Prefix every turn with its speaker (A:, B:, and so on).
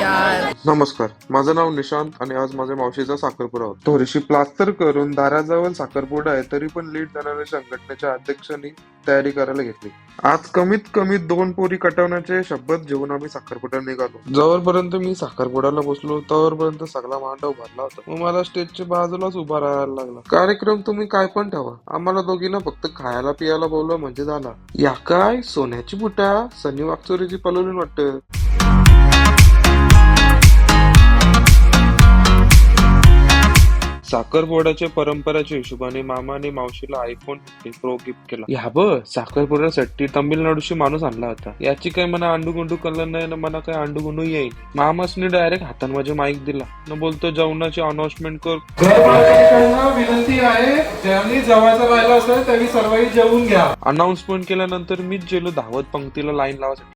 A: यार.
B: नमस्कार, माझं नाव निशांत आणि आज माझ्या मावशीचा साखरपुडा होता. थोडीशी प्लास्टर करून दाराजवळ साखरपुडा आहे तरी पण लीड जाणाऱ्या संघटनेच्या अध्यक्षांनी तयारी करायला घेतली. आज कमीत कमी 2 पोरी कटवण्याचे शपथ घेऊन आम्ही साखरपुड्याला निघालो. जवळपर्यंत मी साखरपुड्याला बसलो तवरपर्यंत सगळा मांडव भरला होता. मग मला स्टेजच्या बाजूलाच उभा राहायला लागला. कार्यक्रम तुम्ही काय पण ठेवा, आम्हाला दोघींना फक्त खायला पियाला बोलवा म्हणजे झाला. या काय सोन्याची बुटा सनी वाकचोरीची पलवली वाटतं. साखरपुड्याच्या परंपरेच्या हिशोबाने मामाने मावशीला iPhone 15 Pro गिफ्ट केला. ह्या बघ साखरपुड्यासाठी तामिळनाडूशी माणूस आणला होता. याची काही मला अंडू कलर नाही ना मला काही अंडू येईल. मामासने डायरेक्ट हातात माझ्या माईक दिला न बोलतो जेवणाची अनाउन्समेंट कर.
C: विनंती आहे ज्यांनी जेवायचं राहिलं असेल त्यांनी सर्वही जेवून घ्या.
B: अनाउन्समेंट केल्यानंतर मीच गेलो धावत पंक्तीला लाईन लावायसाठी.